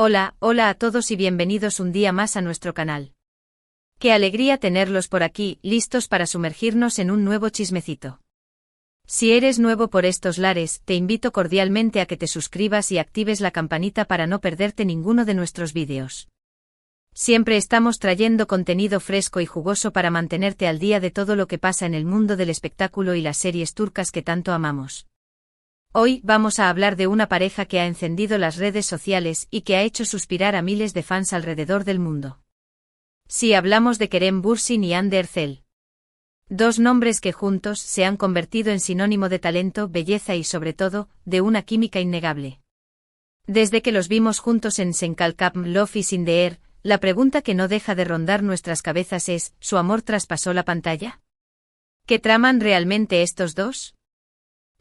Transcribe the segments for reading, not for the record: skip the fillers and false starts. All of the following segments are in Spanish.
Hola, hola a todos y bienvenidos un día más a nuestro canal. Qué alegría tenerlos por aquí, listos para sumergirnos en un nuevo chismecito. Si eres nuevo por estos lares, te invito cordialmente a que te suscribas y actives la campanita para no perderte ninguno de nuestros vídeos. Siempre estamos trayendo contenido fresco y jugoso para mantenerte al día de todo lo que pasa en el mundo del espectáculo y las series turcas que tanto amamos. Hoy vamos a hablar de una pareja que ha encendido las redes sociales y que ha hecho suspirar a miles de fans alrededor del mundo. Sí, hablamos de Kerem Bürsin y Hande Erçel. Dos nombres que juntos se han convertido en sinónimo de talento, belleza y sobre todo, de una química innegable. Desde que los vimos juntos en Sen Kalkam Love is in the Air, la pregunta que no deja de rondar nuestras cabezas es, ¿su amor traspasó la pantalla? ¿Qué traman realmente estos dos?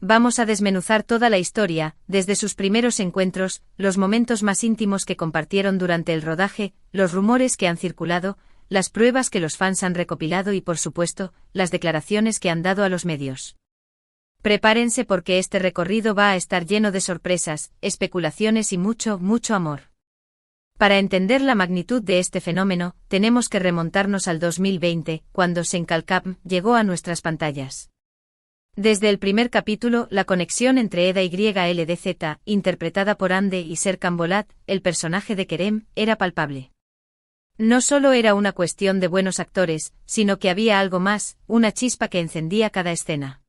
Vamos a desmenuzar toda la historia, desde sus primeros encuentros, los momentos más íntimos que compartieron durante el rodaje, los rumores que han circulado, las pruebas que los fans han recopilado y por supuesto, las declaraciones que han dado a los medios. Prepárense porque este recorrido va a estar lleno de sorpresas, especulaciones y mucho, mucho amor. Para entender la magnitud de este fenómeno, tenemos que remontarnos al 2020, cuando Sen Kalkam llegó a nuestras pantallas. Desde el primer capítulo, la conexión entre Eda YLDZ, interpretada por Hande y Serkan Bolat, el personaje de Kerem, era palpable. No solo era una cuestión de buenos actores, sino que había algo más, una chispa que encendía cada escena.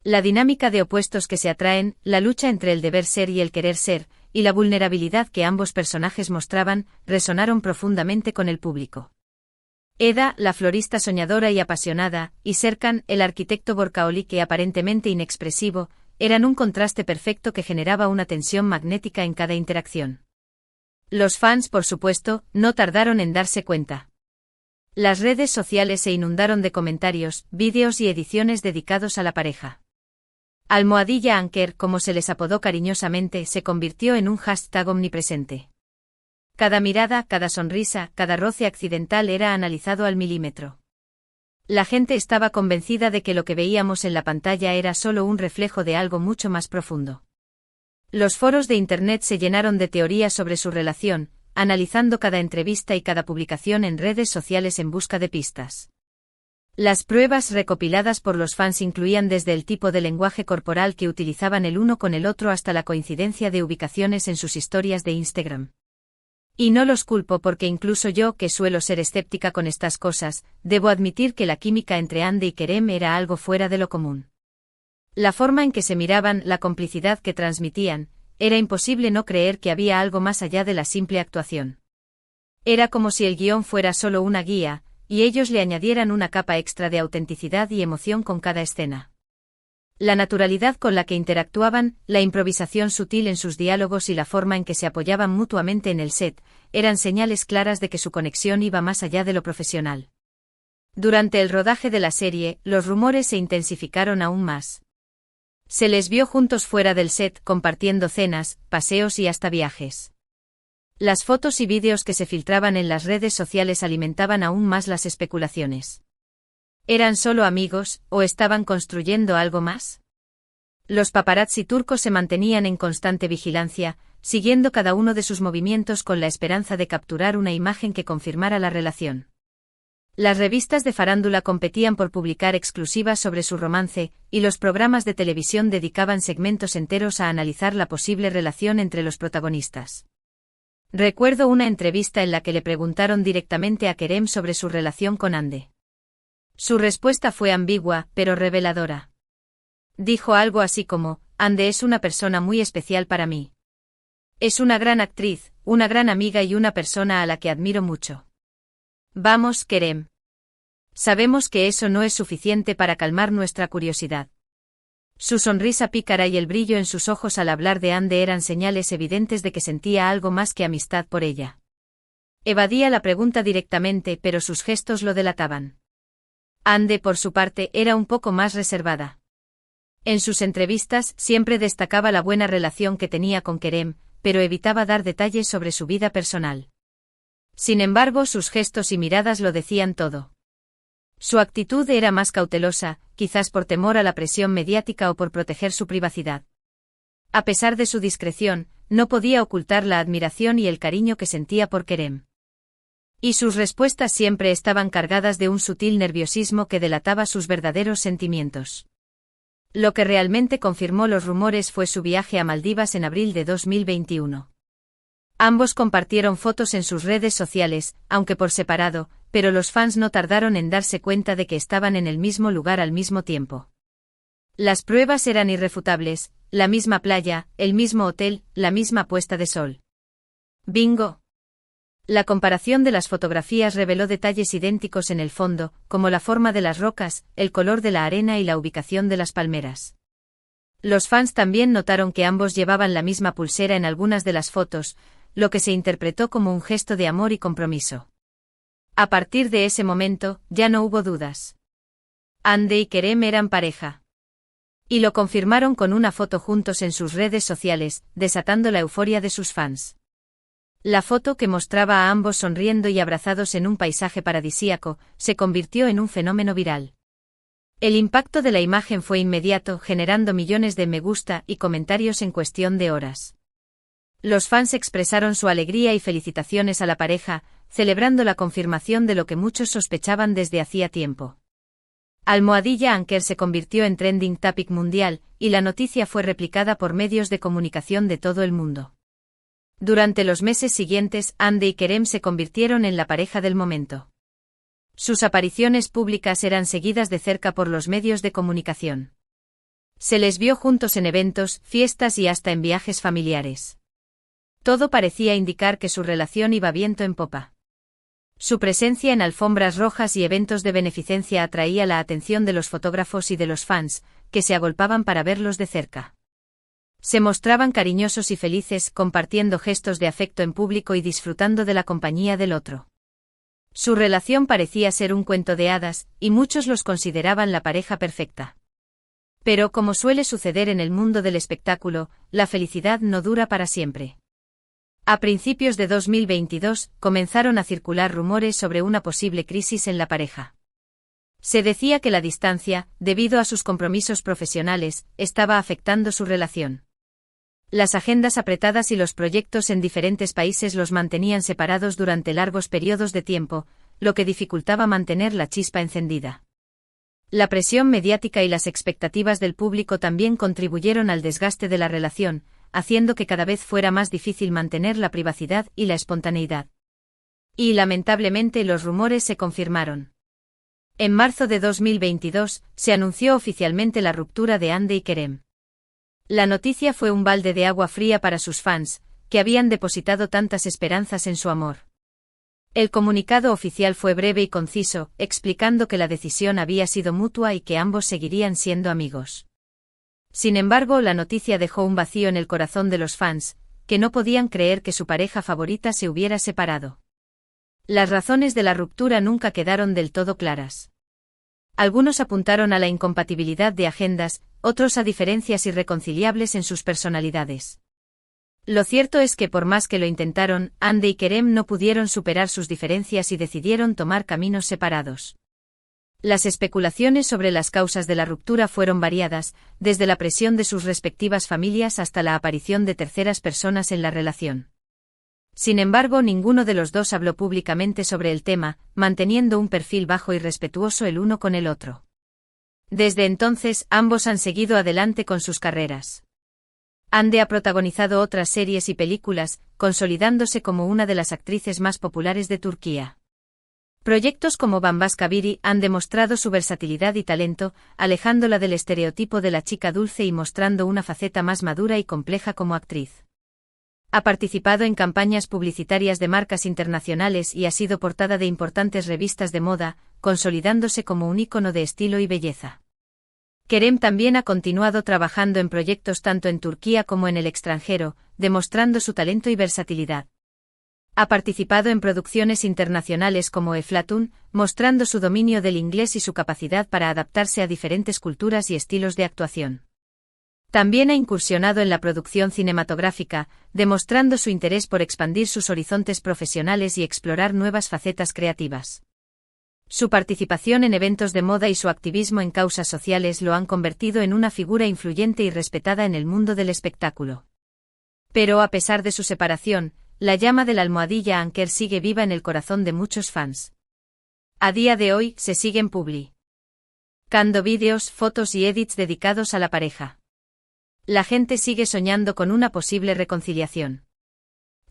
La dinámica de opuestos que se atraen, la lucha entre el deber ser y el querer ser, y la vulnerabilidad que ambos personajes mostraban, resonaron profundamente con el público. Eda, la florista soñadora y apasionada, y Serkan, el arquitecto Borcaoli aparentemente inexpresivo, eran un contraste perfecto que generaba una tensión magnética en cada interacción. Los fans, por supuesto, no tardaron en darse cuenta. Las redes sociales se inundaron de comentarios, vídeos y ediciones dedicados a la pareja. Almohadilla Anker, como se les apodó cariñosamente, se convirtió en un hashtag omnipresente. Cada mirada, cada sonrisa, cada roce accidental era analizado al milímetro. La gente estaba convencida de que lo que veíamos en la pantalla era solo un reflejo de algo mucho más profundo. Los foros de Internet se llenaron de teorías sobre su relación, analizando cada entrevista y cada publicación en redes sociales en busca de pistas. Las pruebas recopiladas por los fans incluían desde el tipo de lenguaje corporal que utilizaban el uno con el otro hasta la coincidencia de ubicaciones en sus historias de Instagram. Y no los culpo porque incluso yo, que suelo ser escéptica con estas cosas, debo admitir que la química entre Hande y Kerem era algo fuera de lo común. La forma en que se miraban, la complicidad que transmitían, era imposible no creer que había algo más allá de la simple actuación. Era como si el guión fuera solo una guía, y ellos le añadieran una capa extra de autenticidad y emoción con cada escena. La naturalidad con la que interactuaban, la improvisación sutil en sus diálogos y la forma en que se apoyaban mutuamente en el set, eran señales claras de que su conexión iba más allá de lo profesional. Durante el rodaje de la serie, los rumores se intensificaron aún más. Se les vio juntos fuera del set, compartiendo cenas, paseos y hasta viajes. Las fotos y vídeos que se filtraban en las redes sociales alimentaban aún más las especulaciones. ¿Eran solo amigos, o estaban construyendo algo más? Los paparazzi turcos se mantenían en constante vigilancia, siguiendo cada uno de sus movimientos con la esperanza de capturar una imagen que confirmara la relación. Las revistas de farándula competían por publicar exclusivas sobre su romance, y los programas de televisión dedicaban segmentos enteros a analizar la posible relación entre los protagonistas. Recuerdo una entrevista en la que le preguntaron directamente a Kerem sobre su relación con Hande. Su respuesta fue ambigua, pero reveladora. Dijo algo así como, Hande es una persona muy especial para mí. Es una gran actriz, una gran amiga y una persona a la que admiro mucho. Vamos, Kerem. Sabemos que eso no es suficiente para calmar nuestra curiosidad. Su sonrisa pícara y el brillo en sus ojos al hablar de Hande eran señales evidentes de que sentía algo más que amistad por ella. Evadía la pregunta directamente, pero sus gestos lo delataban. Hande, por su parte, era un poco más reservada. En sus entrevistas siempre destacaba la buena relación que tenía con Kerem, pero evitaba dar detalles sobre su vida personal. Sin embargo, sus gestos y miradas lo decían todo. Su actitud era más cautelosa, quizás por temor a la presión mediática o por proteger su privacidad. A pesar de su discreción, no podía ocultar la admiración y el cariño que sentía por Kerem. Y sus respuestas siempre estaban cargadas de un sutil nerviosismo que delataba sus verdaderos sentimientos. Lo que realmente confirmó los rumores fue su viaje a Maldivas en abril de 2021. Ambos compartieron fotos en sus redes sociales, aunque por separado, pero los fans no tardaron en darse cuenta de que estaban en el mismo lugar al mismo tiempo. Las pruebas eran irrefutables: la misma playa, el mismo hotel, la misma puesta de sol. ¡Bingo! La comparación de las fotografías reveló detalles idénticos en el fondo, como la forma de las rocas, el color de la arena y la ubicación de las palmeras. Los fans también notaron que ambos llevaban la misma pulsera en algunas de las fotos, lo que se interpretó como un gesto de amor y compromiso. A partir de ese momento, ya no hubo dudas. Hande y Kerem eran pareja. Y lo confirmaron con una foto juntos en sus redes sociales, desatando la euforia de sus fans. La foto, que mostraba a ambos sonriendo y abrazados en un paisaje paradisíaco, se convirtió en un fenómeno viral. El impacto de la imagen fue inmediato, generando millones de me gusta y comentarios en cuestión de horas. Los fans expresaron su alegría y felicitaciones a la pareja, celebrando la confirmación de lo que muchos sospechaban desde hacía tiempo. @Anker se convirtió en trending topic mundial, y la noticia fue replicada por medios de comunicación de todo el mundo. Durante los meses siguientes, Hande y Kerem se convirtieron en la pareja del momento. Sus apariciones públicas eran seguidas de cerca por los medios de comunicación. Se les vio juntos en eventos, fiestas y hasta en viajes familiares. Todo parecía indicar que su relación iba viento en popa. Su presencia en alfombras rojas y eventos de beneficencia atraía la atención de los fotógrafos y de los fans, que se agolpaban para verlos de cerca. Se mostraban cariñosos y felices, compartiendo gestos de afecto en público y disfrutando de la compañía del otro. Su relación parecía ser un cuento de hadas, y muchos los consideraban la pareja perfecta. Pero, como suele suceder en el mundo del espectáculo, la felicidad no dura para siempre. A principios de 2022, comenzaron a circular rumores sobre una posible crisis en la pareja. Se decía que la distancia, debido a sus compromisos profesionales, estaba afectando su relación. Las agendas apretadas y los proyectos en diferentes países los mantenían separados durante largos periodos de tiempo, lo que dificultaba mantener la chispa encendida. La presión mediática y las expectativas del público también contribuyeron al desgaste de la relación, haciendo que cada vez fuera más difícil mantener la privacidad y la espontaneidad. Y lamentablemente los rumores se confirmaron. En marzo de 2022, se anunció oficialmente la ruptura de Hande y Kerem. La noticia fue un balde de agua fría para sus fans, que habían depositado tantas esperanzas en su amor. El comunicado oficial fue breve y conciso, explicando que la decisión había sido mutua y que ambos seguirían siendo amigos. Sin embargo, la noticia dejó un vacío en el corazón de los fans, que no podían creer que su pareja favorita se hubiera separado. Las razones de la ruptura nunca quedaron del todo claras. Algunos apuntaron a la incompatibilidad de agendas, otros a diferencias irreconciliables en sus personalidades. Lo cierto es que por más que lo intentaron, Hande y Kerem no pudieron superar sus diferencias y decidieron tomar caminos separados. Las especulaciones sobre las causas de la ruptura fueron variadas, desde la presión de sus respectivas familias hasta la aparición de terceras personas en la relación. Sin embargo, ninguno de los dos habló públicamente sobre el tema, manteniendo un perfil bajo y respetuoso el uno con el otro. Desde entonces, ambos han seguido adelante con sus carreras. Hande ha protagonizado otras series y películas, consolidándose como una de las actrices más populares de Turquía. Proyectos como Bambaşka Biri han demostrado su versatilidad y talento, alejándola del estereotipo de la chica dulce y mostrando una faceta más madura y compleja como actriz. Ha participado en campañas publicitarias de marcas internacionales y ha sido portada de importantes revistas de moda, consolidándose como un ícono de estilo y belleza. Kerem también ha continuado trabajando en proyectos tanto en Turquía como en el extranjero, demostrando su talento y versatilidad. Ha participado en producciones internacionales como Eflatun, mostrando su dominio del inglés y su capacidad para adaptarse a diferentes culturas y estilos de actuación. También ha incursionado en la producción cinematográfica, demostrando su interés por expandir sus horizontes profesionales y explorar nuevas facetas creativas. Su participación en eventos de moda y su activismo en causas sociales lo han convertido en una figura influyente y respetada en el mundo del espectáculo. Pero a pesar de su separación, la llama de la almohadilla Anker sigue viva en el corazón de muchos fans. A día de hoy se siguen publicando vídeos, fotos y edits dedicados a la pareja. La gente sigue soñando con una posible reconciliación.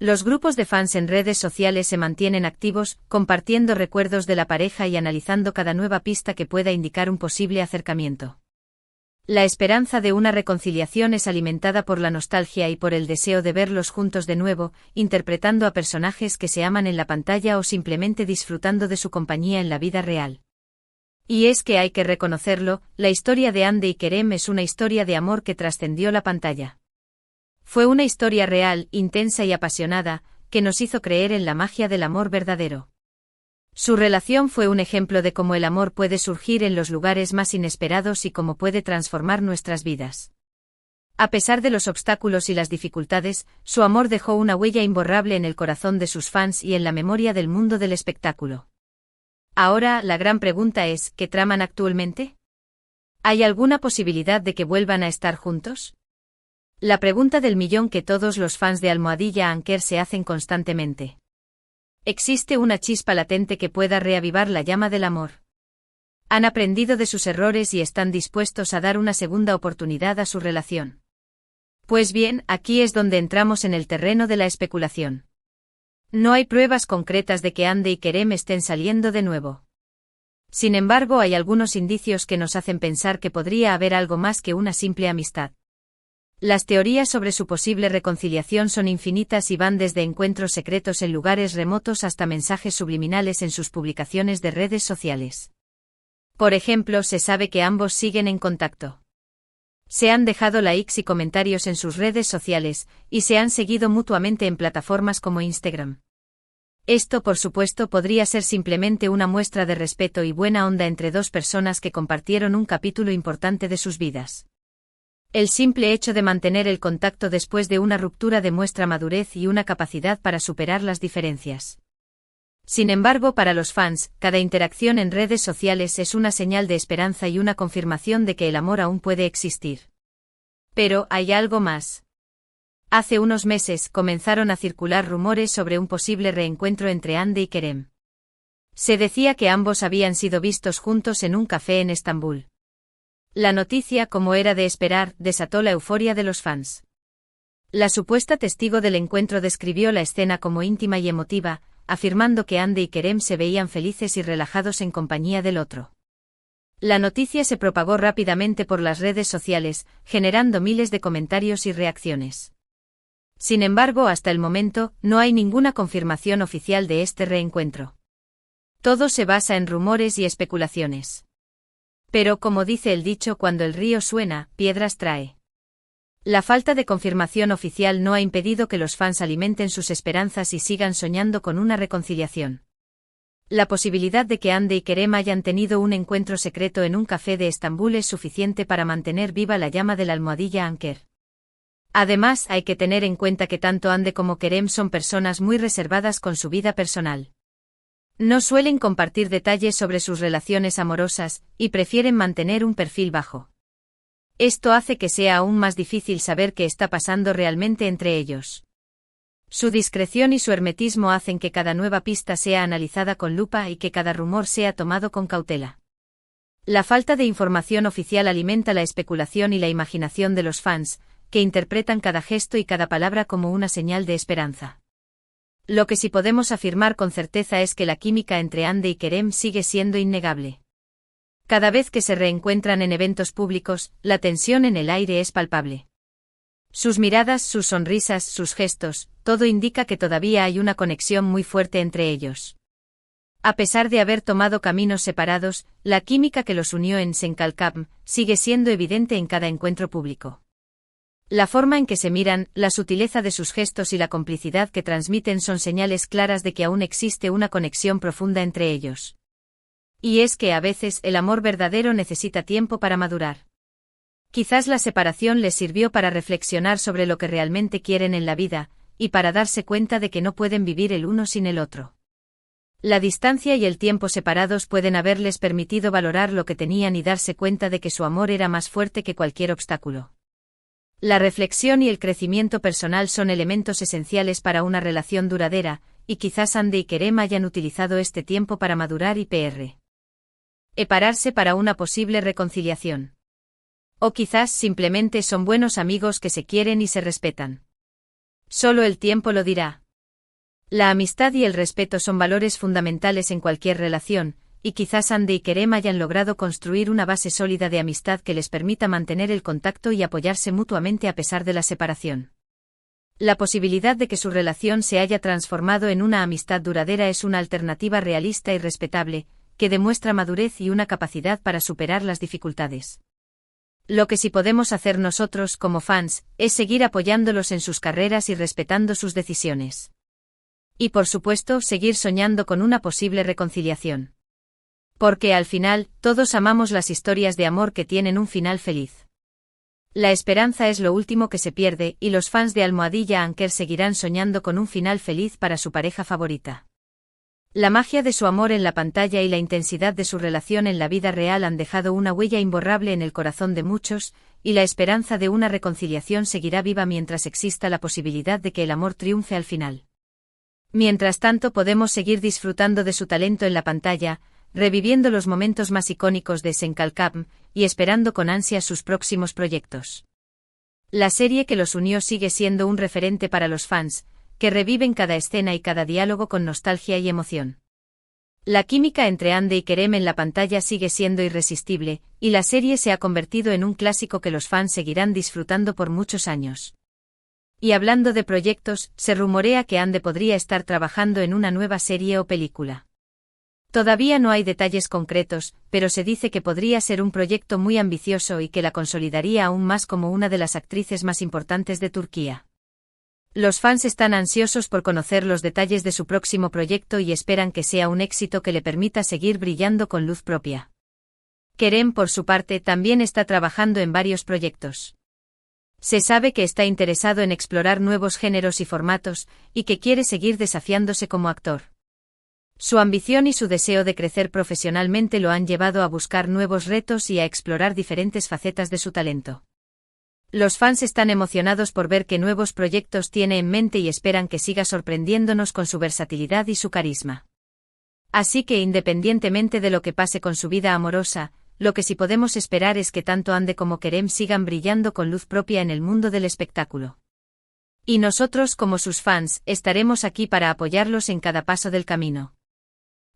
Los grupos de fans en redes sociales se mantienen activos, compartiendo recuerdos de la pareja y analizando cada nueva pista que pueda indicar un posible acercamiento. La esperanza de una reconciliación es alimentada por la nostalgia y por el deseo de verlos juntos de nuevo, interpretando a personajes que se aman en la pantalla o simplemente disfrutando de su compañía en la vida real. Y es que hay que reconocerlo, la historia de Hande y Kerem es una historia de amor que trascendió la pantalla. Fue una historia real, intensa y apasionada, que nos hizo creer en la magia del amor verdadero. Su relación fue un ejemplo de cómo el amor puede surgir en los lugares más inesperados y cómo puede transformar nuestras vidas. A pesar de los obstáculos y las dificultades, su amor dejó una huella imborrable en el corazón de sus fans y en la memoria del mundo del espectáculo. Ahora, la gran pregunta es, ¿qué traman actualmente? ¿Hay alguna posibilidad de que vuelvan a estar juntos? La pregunta del millón que todos los fans de Almohadilla Anker se hacen constantemente. ¿Existe una chispa latente que pueda reavivar la llama del amor? ¿Han aprendido de sus errores y están dispuestos a dar una segunda oportunidad a su relación? Pues bien, aquí es donde entramos en el terreno de la especulación. No hay pruebas concretas de que Hande y Kerem estén saliendo de nuevo. Sin embargo, hay algunos indicios que nos hacen pensar que podría haber algo más que una simple amistad. Las teorías sobre su posible reconciliación son infinitas y van desde encuentros secretos en lugares remotos hasta mensajes subliminales en sus publicaciones de redes sociales. Por ejemplo, se sabe que ambos siguen en contacto. Se han dejado likes y comentarios en sus redes sociales, y se han seguido mutuamente en plataformas como Instagram. Esto, por supuesto, podría ser simplemente una muestra de respeto y buena onda entre dos personas que compartieron un capítulo importante de sus vidas. El simple hecho de mantener el contacto después de una ruptura demuestra madurez y una capacidad para superar las diferencias. Sin embargo, para los fans, cada interacción en redes sociales es una señal de esperanza y una confirmación de que el amor aún puede existir. Pero, hay algo más. Hace unos meses comenzaron a circular rumores sobre un posible reencuentro entre Hande y Kerem. Se decía que ambos habían sido vistos juntos en un café en Estambul. La noticia, como era de esperar, desató la euforia de los fans. La supuesta testigo del encuentro describió la escena como íntima y emotiva, afirmando que Hande y Kerem se veían felices y relajados en compañía del otro. La noticia se propagó rápidamente por las redes sociales, generando miles de comentarios y reacciones. Sin embargo, hasta el momento, no hay ninguna confirmación oficial de este reencuentro. Todo se basa en rumores y especulaciones. Pero como dice el dicho, cuando el río suena, piedras trae. La falta de confirmación oficial no ha impedido que los fans alimenten sus esperanzas y sigan soñando con una reconciliación. La posibilidad de que Hande y Kerem hayan tenido un encuentro secreto en un café de Estambul es suficiente para mantener viva la llama de la almohadilla Anker. Además, hay que tener en cuenta que tanto Hande como Kerem son personas muy reservadas con su vida personal. No suelen compartir detalles sobre sus relaciones amorosas, y prefieren mantener un perfil bajo. Esto hace que sea aún más difícil saber qué está pasando realmente entre ellos. Su discreción y su hermetismo hacen que cada nueva pista sea analizada con lupa y que cada rumor sea tomado con cautela. La falta de información oficial alimenta la especulación y la imaginación de los fans, que interpretan cada gesto y cada palabra como una señal de esperanza. Lo que sí podemos afirmar con certeza es que la química entre Hande y Kerem sigue siendo innegable. Cada vez que se reencuentran en eventos públicos, la tensión en el aire es palpable. Sus miradas, sus sonrisas, sus gestos, todo indica que todavía hay una conexión muy fuerte entre ellos. A pesar de haber tomado caminos separados, la química que los unió en Senkalkam sigue siendo evidente en cada encuentro público. La forma en que se miran, la sutileza de sus gestos y la complicidad que transmiten son señales claras de que aún existe una conexión profunda entre ellos. Y es que a veces el amor verdadero necesita tiempo para madurar. Quizás la separación les sirvió para reflexionar sobre lo que realmente quieren en la vida, y para darse cuenta de que no pueden vivir el uno sin el otro. La distancia y el tiempo separados pueden haberles permitido valorar lo que tenían y darse cuenta de que su amor era más fuerte que cualquier obstáculo. La reflexión y el crecimiento personal son elementos esenciales para una relación duradera, y quizás Andy y Kerem hayan utilizado este tiempo para madurar y prepararse para una posible reconciliación. O quizás simplemente son buenos amigos que se quieren y se respetan. Solo el tiempo lo dirá. La amistad y el respeto son valores fundamentales en cualquier relación, y quizás Andy y Kerem hayan logrado construir una base sólida de amistad que les permita mantener el contacto y apoyarse mutuamente a pesar de la separación. La posibilidad de que su relación se haya transformado en una amistad duradera es una alternativa realista y respetable, que demuestra madurez y una capacidad para superar las dificultades. Lo que sí podemos hacer nosotros como fans, es seguir apoyándolos en sus carreras y respetando sus decisiones. Y por supuesto, seguir soñando con una posible reconciliación. Porque al final, todos amamos las historias de amor que tienen un final feliz. La esperanza es lo último que se pierde, y los fans de Almohadilla Anker seguirán soñando con un final feliz para su pareja favorita. La magia de su amor en la pantalla y la intensidad de su relación en la vida real han dejado una huella imborrable en el corazón de muchos, y la esperanza de una reconciliación seguirá viva mientras exista la posibilidad de que el amor triunfe al final. Mientras tanto podemos seguir disfrutando de su talento en la pantalla, reviviendo los momentos más icónicos de Senkalkam, y esperando con ansia sus próximos proyectos. La serie que los unió sigue siendo un referente para los fans, que reviven cada escena y cada diálogo con nostalgia y emoción. La química entre Andy y Kerem en la pantalla sigue siendo irresistible, y la serie se ha convertido en un clásico que los fans seguirán disfrutando por muchos años. Y hablando de proyectos, se rumorea que Andy podría estar trabajando en una nueva serie o película. Todavía no hay detalles concretos, pero se dice que podría ser un proyecto muy ambicioso y que la consolidaría aún más como una de las actrices más importantes de Turquía. Los fans están ansiosos por conocer los detalles de su próximo proyecto y esperan que sea un éxito que le permita seguir brillando con luz propia. Kerem, por su parte, también está trabajando en varios proyectos. Se sabe que está interesado en explorar nuevos géneros y formatos, y que quiere seguir desafiándose como actor. Su ambición y su deseo de crecer profesionalmente lo han llevado a buscar nuevos retos y a explorar diferentes facetas de su talento. Los fans están emocionados por ver qué nuevos proyectos tiene en mente y esperan que siga sorprendiéndonos con su versatilidad y su carisma. Así que independientemente de lo que pase con su vida amorosa, lo que sí podemos esperar es que tanto Andy como Kerem sigan brillando con luz propia en el mundo del espectáculo. Y nosotros como sus fans, estaremos aquí para apoyarlos en cada paso del camino.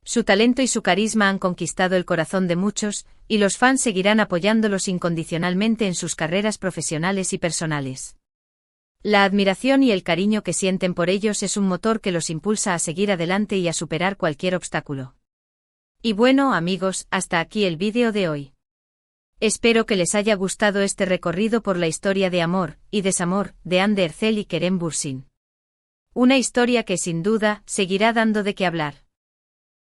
Su talento y su carisma han conquistado el corazón de muchos, y los fans seguirán apoyándolos incondicionalmente en sus carreras profesionales y personales. La admiración y el cariño que sienten por ellos es un motor que los impulsa a seguir adelante y a superar cualquier obstáculo. Y bueno, amigos, hasta aquí el vídeo de hoy. Espero que les haya gustado este recorrido por la historia de amor y desamor de Hande Erçel y Kerem Bürsin. Una historia que sin duda seguirá dando de qué hablar.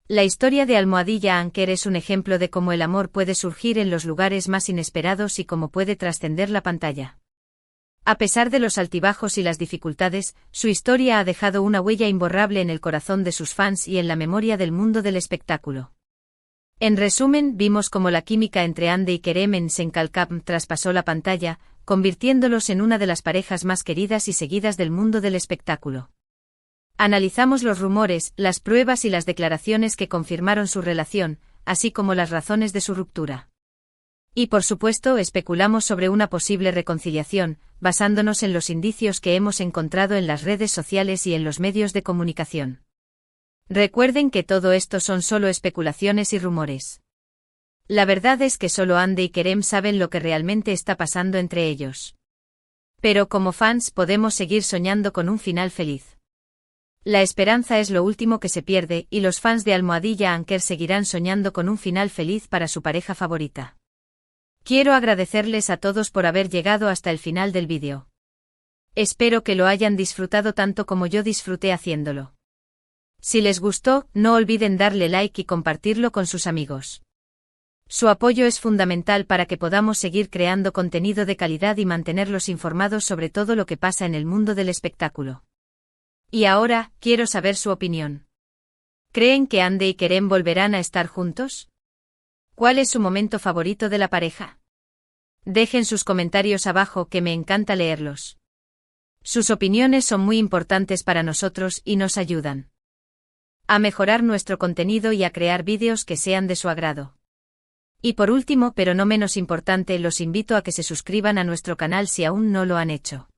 La historia de Almohadilla Anker es un ejemplo de cómo el amor puede surgir en los lugares más inesperados y cómo puede trascender la pantalla. A pesar de los altibajos y las dificultades, su historia ha dejado una huella imborrable en el corazón de sus fans y en la memoria del mundo del espectáculo. En resumen, vimos cómo la química entre Hande y Kerem en Senkalkam traspasó la pantalla, convirtiéndolos en una de las parejas más queridas y seguidas del mundo del espectáculo. Analizamos los rumores, las pruebas y las declaraciones que confirmaron su relación, así como las razones de su ruptura. Y por supuesto especulamos sobre una posible reconciliación, basándonos en los indicios que hemos encontrado en las redes sociales y en los medios de comunicación. Recuerden que todo esto son solo especulaciones y rumores. La verdad es que solo Hande y Kerem saben lo que realmente está pasando entre ellos. Pero como fans podemos seguir soñando con un final feliz. La esperanza es lo último que se pierde y los fans de Almohadilla Anker seguirán soñando con un final feliz para su pareja favorita. Quiero agradecerles a todos por haber llegado hasta el final del vídeo. Espero que lo hayan disfrutado tanto como yo disfruté haciéndolo. Si les gustó, no olviden darle like y compartirlo con sus amigos. Su apoyo es fundamental para que podamos seguir creando contenido de calidad y mantenerlos informados sobre todo lo que pasa en el mundo del espectáculo. Y ahora, quiero saber su opinión. ¿Creen que Ande y Kerem volverán a estar juntos? ¿Cuál es su momento favorito de la pareja? Dejen sus comentarios abajo que me encanta leerlos. Sus opiniones son muy importantes para nosotros y nos ayudan a mejorar nuestro contenido y a crear vídeos que sean de su agrado. Y por último, pero no menos importante, los invito a que se suscriban a nuestro canal si aún no lo han hecho.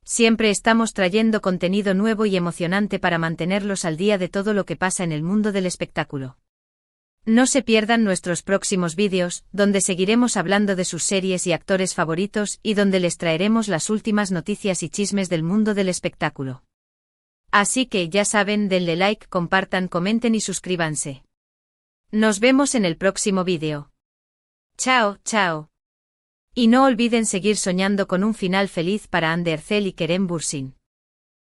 Siempre estamos trayendo contenido nuevo y emocionante para mantenerlos al día de todo lo que pasa en el mundo del espectáculo. No se pierdan nuestros próximos vídeos, donde seguiremos hablando de sus series y actores favoritos y donde les traeremos las últimas noticias y chismes del mundo del espectáculo. Así que ya saben, denle like, compartan, comenten y suscríbanse. Nos vemos en el próximo vídeo. Chao, chao. Y no olviden seguir soñando con un final feliz para Ander Erçel y Kerem Bürsin.